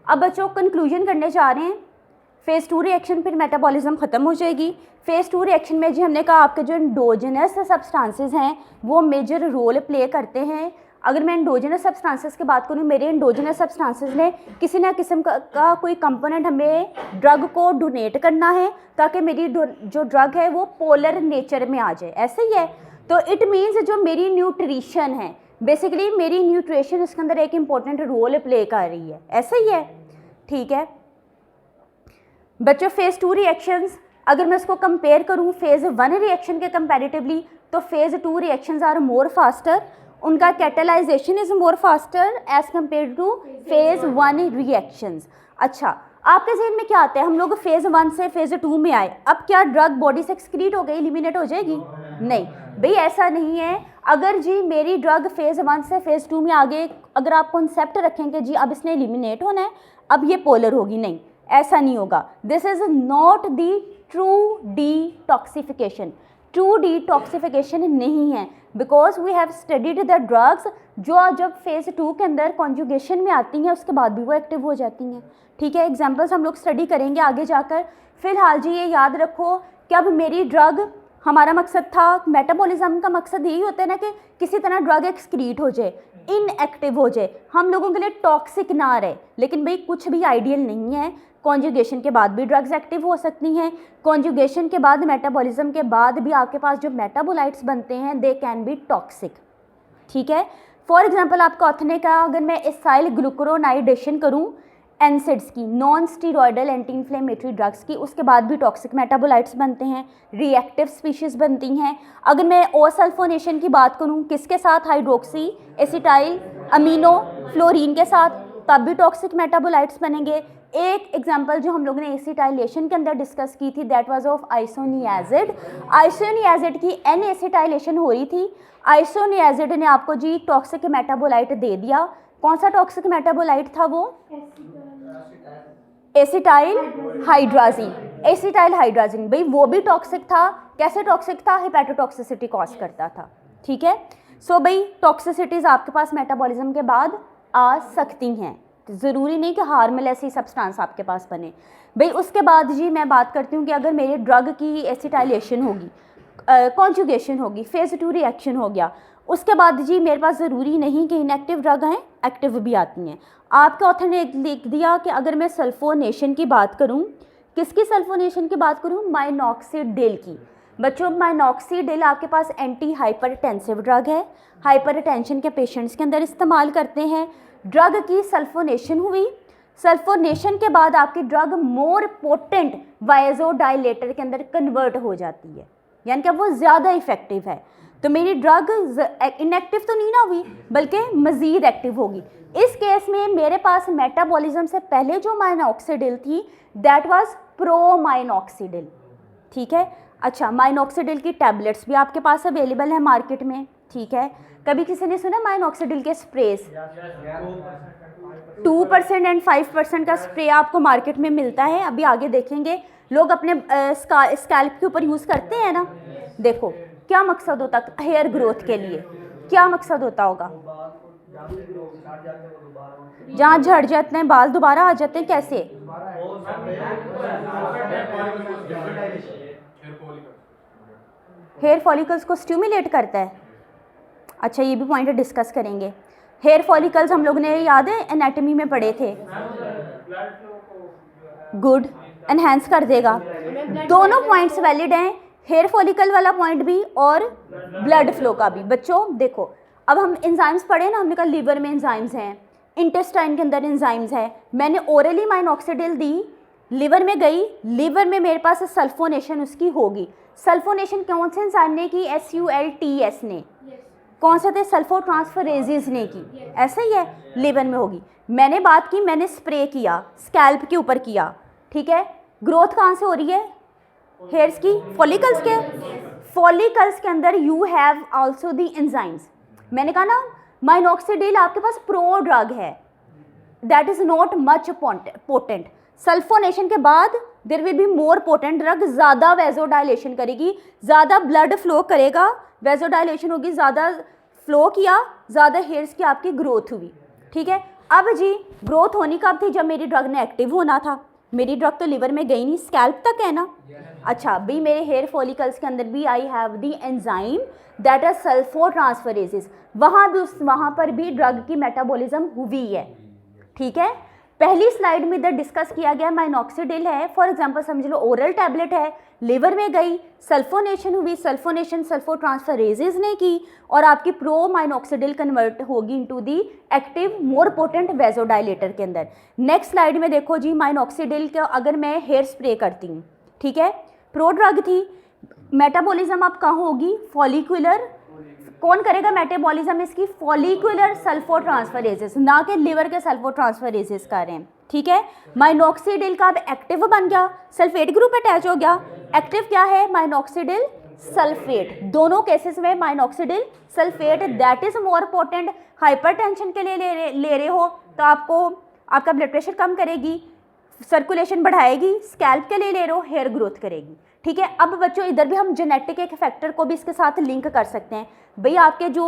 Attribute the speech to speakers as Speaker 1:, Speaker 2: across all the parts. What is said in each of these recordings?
Speaker 1: अब बच्चों कंक्लूजन करने जा रहे हैं। फेज़ 2 रिएक्शन फिर मेटाबॉलिज्म ख़त्म हो जाएगी। फेज़ 2 रिएक्शन में जी हमने कहा आपके जो एंडोजेनस सब्सटेंसेस हैं वो मेजर रोल प्ले करते हैं। अगर मैं एंडोजेनस सब्सटेंसेस की बात करूँ, मेरे एंडोजेनस सब्सटेंसेस ने किसी ना किस्म का कोई कंपोनेंट हमें ड्रग को डोनेट करना है ताकि मेरी जो ड्रग है वो पोलर नेचर में आ जाए, ऐसे ही है। तो इट मीन्स जो मेरी न्यूट्रिशन है, बेसिकली मेरी न्यूट्रिशन इसके अंदर एक इम्पॉर्टेंट रोल प्ले कर रही है, ऐसे ही है, ठीक है बच्चों। फेज़ 2 रिएक्शंस अगर मैं इसको कंपेयर करूँ फेज़ 1 रिएक्शन के कंपैरेटिवली, तो phase 2 reactions are more faster, उनका catalysation is more faster as compared to phase 1 reactions. अच्छा, आपके जहन में क्या आता है, हम लोग फेज़ 1 से फेज़ 2 में आए, अब क्या ड्रग बॉडी से एक्सक्रीट हो गई, एलिमिनेट हो जाएगी? नहीं भाई, ऐसा नहीं है। अगर जी मेरी ड्रग फेज़ 1 से फेज़ 2 में आगे, अगर आप कॉन्सेप्ट रखेंगे जी अब इसने एलिमिनेट होना है, अब ये पोलर होगी, नहीं, ऐसा नहीं होगा। This is not the true detoxification. True detoxification नहीं है, because we have studied the drugs जो जब फेज़ 2 के अंदर कॉन्जुगेशन में आती हैं उसके बाद भी वो एक्टिव हो जाती हैं, ठीक है। एग्जाम्पल्स हम लोग स्टडी करेंगे आगे जाकर। फिलहाल जी ये याद रखो कि अब मेरी ड्रग, हमारा मकसद था, मेटाबॉलिज्म का मकसद यही होता है ना कि किसी तरह ड्रग एक्सक्रीट हो जाए, इनएक्टिव हो जाए, हम लोगों के लिए टॉक्सिक ना रहे। लेकिन भाई कुछ भी आइडियल नहीं है, कॉन्जुगेशन के बाद भी ड्रग्स एक्टिव हो सकती हैं, कॉन्जुगेशन के बाद, मेटाबॉलिज्म के बाद भी आपके पास जो मेटाबोलाइट्स बनते हैं दे कैन बी टॉक्सिक, ठीक है। फॉर एग्जांपल आपका ऑथने का, अगर मैं एसाइल ग्लूकुरोनाइडेशन करूं एनसिड्स की, non steroidal anti inflammatory drugs की, उसके बाद भी टॉक्सिक मेटाबोलाइट्स बनते हैं, रिएक्टिव स्पीशीज़ बनती हैं। अगर मैं ओ सल्फोनेशन की बात करूं, किसके साथ, हाइड्रोक्सी एसिटाइल अमीनो फ्लोरीन के साथ, तब भी टॉक्सिक मेटाबोलाइट्स बनेंगे। एक एग्जांपल जो हम लोगों ने एसिटाइलेशन के अंदर डिस्कस की थी that was of isoniazid. Isoniazid की एन एसिटाइलेशन हो रही थी, आइसोनियाजिड ने आपको जी टॉक्सिक मेटाबोलाइट दे दिया। कौन सा टॉक्सिक मेटाबोलाइट था वो? Acetyl hydrazine. एसिटाइल हाइड्राजीन भाई वो भी टॉक्सिक था। कैसे टॉक्सिक था? हेपेटोटॉक्सिसिटी कॉज करता था, ठीक है। सो भाई टॉक्सिसिटीज़ आपके पास मेटाबॉलिज्म के बाद आ सकती हैं, ज़रूरी नहीं कि हार्मफुल ऐसी सब्सटेंस आपके पास बने। भाई उसके बाद जी मैं बात करती हूँ कि अगर मेरे ड्रग की एसिटाइलेशन होगी, कॉन्जुगेशन होगी, फेज़ 2 रिएक्शन हो गया, उसके बाद जी मेरे पास ज़रूरी नहीं कि इनएक्टिव ड्रग हैं, एक्टिव भी आती हैं। आपके ऑथर ने लिख दिया कि अगर मैं सल्फोनेशन की बात करूँ, किसकी सल्फोनेशन की बात करूँ? माइनॉक्सिडिल की। बच्चों माइनॉक्सिडिल आपके पास एंटी हाइपरटेंसिव ड्रग है, हाइपरटेंशन के पेशेंट्स के अंदर इस्तेमाल करते हैं। ड्रग की सल्फोनेशन हुई, सल्फोनेशन के बाद आपकी ड्रग मोर पोटेंट वायजोडाइलेटर के अंदर कन्वर्ट हो जाती है, यानी कि वो ज़्यादा इफेक्टिव है। तो मेरी ड्रग इनएक्टिव तो नहीं ना हुई बल्कि मज़ीद एक्टिव होगी। इस केस में मेरे पास मेटाबॉलिज्म से पहले जो माइनॉक्सिडिल थी दैट वाज प्रोमाइनॉक्सिडिल, ठीक है। अच्छा, माइनॉक्सिडिल की टैबलेट्स भी आपके पास अवेलेबल है मार्केट में, ठीक है। कभी किसी ने सुना माइनॉक्सिडिल के स्प्रेज? 2% एंड 5% का स्प्रे आपको मार्केट में मिलता है। अभी आगे देखेंगे, लोग अपने स्कैल्प के ऊपर यूज़ करते हैं ना। देखो क्या मकसद होता है हेयर ग्रोथ के लिए, क्या मकसद होता होगा? जहाँ झड़ जाते हैं बाल दोबारा आ जाते हैं, कैसे? हेयर फॉलिकल्स को स्टिमुलेट करता है। अच्छा, ये भी पॉइंट डिस्कस करेंगे। हेयर फॉलिकल्स हम लोग ने याद है एनाटॉमी में पढ़े थे, गुड, एनहेंस कर देगा। दोनों पॉइंट्स वैलिड हैं, हेयर फॉलिकल वाला पॉइंट भी और ब्लड फ्लो का भी। बच्चों देखो, अब हम एंजाइम्स पढ़े ना, हमने कहा लीवर में एंजाइम्स हैं, इंटेस्टाइन के अंदर एंजाइम्स हैं। मैंने ओरली माइनॉक्सिडिल दी, लीवर में गई, लीवर में मेरे पास सल्फोनेशन उसकी होगी। सल्फोनेशन कौन से एंजाइम ने की? SULTS ने। कौन से थे? सल्फो ट्रांसफरेजेज ने की। ऐसा ही है, लीवर में होगी। मैंने बात की, मैंने स्प्रे किया, स्कैल्प के ऊपर किया, ठीक है। ग्रोथ कहाँ से हो रही है? हेयर्स की, फॉलिकल्स के। फॉलिकल्स के अंदर you have also the enzymes. मैंने कहा ना माइनॉक्सिडिल आपके पास प्रो ड्रग है, that is not much potent. Sulphonation के बाद there will be more potent drug, ज़्यादा वेजोडाइलेशन करेगी, ज़्यादा ब्लड फ्लो करेगा, वेजोडाइलेशन होगी, ज़्यादा फ्लो किया, ज़्यादा हेयर्स की आपकी ग्रोथ हुई, ठीक है। अब जी ग्रोथ होनी कब थी, जब मेरी ड्रग ने एक्टिव होना था। मेरी ड्रग तो लिवर में गई नहीं, स्कैल्प तक है ना। अच्छा भाई मेरे हेयर फॉलिकल्स के अंदर भी I have the enzyme that are sulphotransferases, वहाँ पर भी ड्रग की मेटाबॉलिज्म हुई है। ठीक है, पहली स्लाइड में इधर डिस्कस किया गया माइनॉक्सिडिल है, फॉर एग्जांपल समझ लो ओरल टैबलेट है, लिवर में गई, सल्फोनेशन हुई, सल्फोनेशन सल्फो ट्रांसफरेजेस ने की और आपकी प्रो माइनॉक्सिडिल कन्वर्ट होगी into the active more potent vasodilator के अंदर। नेक्स्ट स्लाइड में देखो जी, माइनॉक्सिडिल का अगर मैं हेयर स्प्रे करती हूँ, ठीक है, प्रो ड्रग थी, मेटाबॉलिज्म अब कहाँ होगी, फॉलिकुलर, कौन करेगा मेटाबॉलिज्म इसकी, फॉलिकुलर सल्फो ट्रांसफरेजेस, ना कि लिवर के सल्फो ट्रांसफरेजेस कर रहे हैं। ठीक है, माइनॉक्सिडिल का अब एक्टिव बन गया, सल्फेट ग्रुप अटैच हो गया, एक्टिव क्या है, माइनॉक्सिडिल सल्फेट, दोनों केसेस में minoxidil sulphate that is more potent. Hypertension के लिए ले रहे हो तो आपको आपका ब्लड प्रेशर कम करेगी, सर्कुलेशन बढ़ाएगी, स्कैल्प के लिए ले रहे हो हेयर ग्रोथ करेगी। ठीक है, अब बच्चों इधर भी हम जेनेटिक एक फैक्टर को भी इसके साथ लिंक कर सकते हैं। भाई आपके जो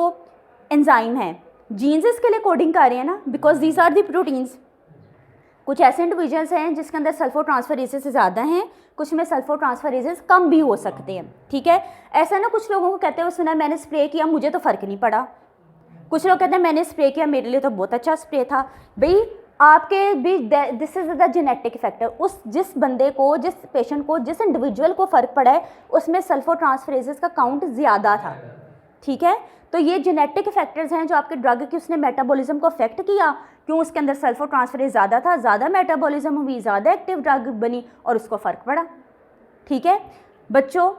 Speaker 1: एंजाइम हैं, जीन्स इसके लिए कोडिंग कर रहे हैं ना, because these are the proteins. कुछ ऐसे इंडिविजुअल्स हैं जिसके अंदर सल्फो ट्रांसफरेजेस ज़्यादा हैं, कुछ में सल्फो ट्रांसफरेजेस कम भी हो सकते हैं। ठीक है, ऐसा ना कुछ लोगों को कहते हुए सुना मैंने स्प्रे किया मुझे तो फ़र्क नहीं पड़ा, कुछ लोग कहते हैं मैंने स्प्रे किया मेरे लिए तो बहुत अच्छा स्प्रे था। भाई आपके भी this is the genetic factor, उस जिस बंदे को, जिस पेशेंट को, जिस इंडिविजुअल को फ़र्क पड़ा है उसमें सल्फो ट्रांसफरेजेस का काउंट ज़्यादा था। ठीक है, तो ये जेनेटिक फैक्टर्स हैं जो आपके ड्रग की उसने मेटाबॉलिज्म को अफेक्ट किया, क्यों उसके अंदर सल्फो ट्रांसफरेज ज़्यादा था, ज़्यादा मेटाबॉलिज्म हुई, ज़्यादा एक्टिव ड्रग बनी और उसको फ़र्क पड़ा। ठीक है बच्चों,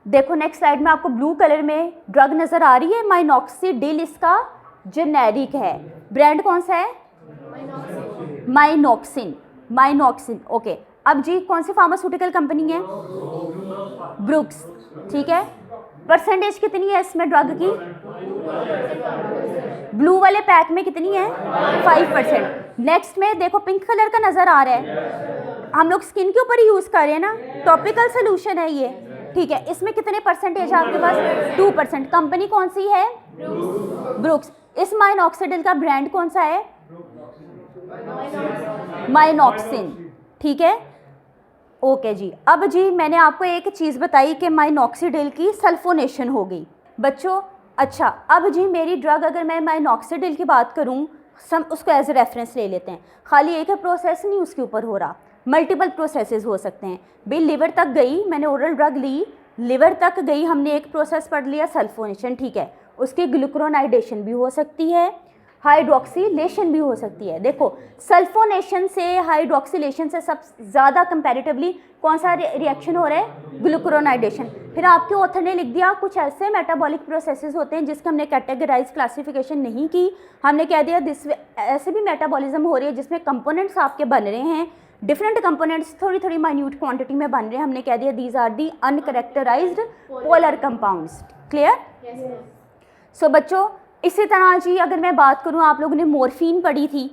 Speaker 1: देखो नेक्स्ट स्लाइड में आपको ब्लू कलर में ड्रग नज़र आ रही है, माइनॉक्सिडिल इसका जेनेरिक है, ब्रांड कौन सा है, माइनॉक्सिन, माइनॉक्सिन। ओके, अब जी कौन सी फार्मास्यूटिकल कंपनी है, ब्रुक्स। ठीक है, परसेंटेज कितनी है इसमें ड्रग की, ब्लू वाले पैक में कितनी है, 5%। नेक्स्ट में देखो पिंक कलर का नज़र आ रहा है, हम लोग स्किन के ऊपर यूज़ कर रहे हैं ना, टॉपिकल सोल्यूशन है ये। ठीक है, इसमें कितने परसेंटेज है आपके पास, 2%। कंपनी कौन सी है, ब्रुक्स। इस माइनॉक्सिडिल का ब्रांड कौन सा है, माइनॉक्सिन। ठीक है, ओके जी। अब जी मैंने आपको एक चीज़ बताई कि माइनॉक्सिडिल की सल्फोनेशन हो गई बच्चों। अच्छा, अब जी मेरी ड्रग अगर मैं माइनॉक्सिडिल की बात करूं, हम उसको एज ए रेफरेंस ले लेते हैं, खाली एक प्रोसेस नहीं उसके ऊपर हो रहा, मल्टीपल प्रोसेसेस हो सकते हैं। भाई लिवर तक गई, मैंने ओरल ड्रग ली, लिवर तक गई, हमने एक प्रोसेस पढ़ लिया सल्फोनेशन, ठीक है, उसकी ग्लूक्रोनाइडेशन भी हो सकती है, हाइड्रोक्सीलेशन भी हो सकती है। देखो सल्फोनेशन से हाइड्रोक्सीलेशन से सब ज़्यादा कंपैरेटिवली कौन सा रिएक्शन हो रहा है, ग्लूक्रोनाइडेशन। फिर आपके ऑथर ने लिख दिया कुछ ऐसे मेटाबॉलिक प्रोसेसेस होते हैं जिसके हमने कैटेगराइज क्लासिफिकेशन नहीं की, हमने कह दिया दिस ऐसे भी मेटाबॉलिज्म हो रही है जिसमें कंपोनेंट्स आपके बन रहे हैं, डिफरेंट कंपोनेंट्स थोड़ी थोड़ी माइन्यूट क्वांटिटी में बन रहे हैं, हमने कह दिया these are the uncharacterised polar compounds. Clear. So बच्चों इसी तरह जी अगर मैं बात करूं, आप लोगों ने मॉर्फिन पढ़ी थी,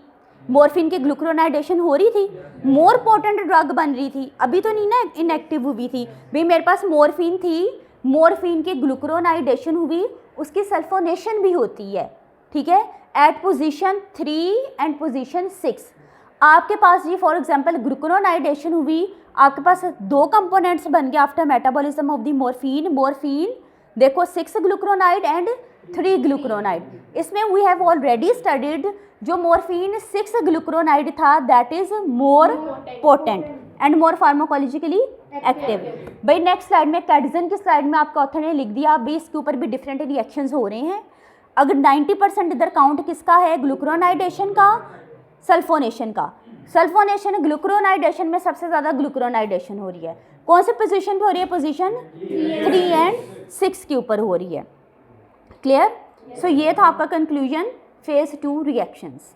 Speaker 1: मॉर्फिन की ग्लूक्रोनाइडेशन हो रही थी, मोर पोटेंट ड्रग बन रही थी, अभी तो नहीं ना इनएक्टिव हुई थी। भाई मेरे पास मॉर्फिन थी, मॉर्फिन की ग्लूक्रोनाइडेशन हुई, उसकी सल्फोनेशन भी होती है। ठीक है, एट पोजीशन 3 एंड पोजीशन 6 आपके पास जी फॉर एग्जांपल ग्लूक्रोनाइडेशन हुई, आपके पास दो कंपोनेंट्स बन गए after metabolism of the morphine. Morphine देखो 6 ग्लूक्रोनाइड एंड 3 ग्लूक्रोनाइड। इसमें वी हैव ऑलरेडी स्टडीड जो मॉर्फिन 6 ग्लूक्रोनाइड था that is more potent and more pharmacologically active. भाई नेक्स्ट स्लाइड में कैडजन की स्लाइड में आपका ऑथर ने लिख दिया भाई इसके ऊपर भी डिफरेंट रिएक्शंस हो रहे हैं। अगर 90% इधर काउंट किसका है, ग्लूक्रोनाइडेशन का, सल्फोनेशन का। सल्फोनेशन ग्लूक्रोनाइडेशन में सबसे ज़्यादा ग्लूक्रोनाइडेशन हो रही है, कौन से पोजीशन पे हो रही है, पोजीशन 3 एंड 6 के ऊपर हो रही है। क्लियर। सो ये था आपका कंक्लूजन फेज 2 रिएक्शंस।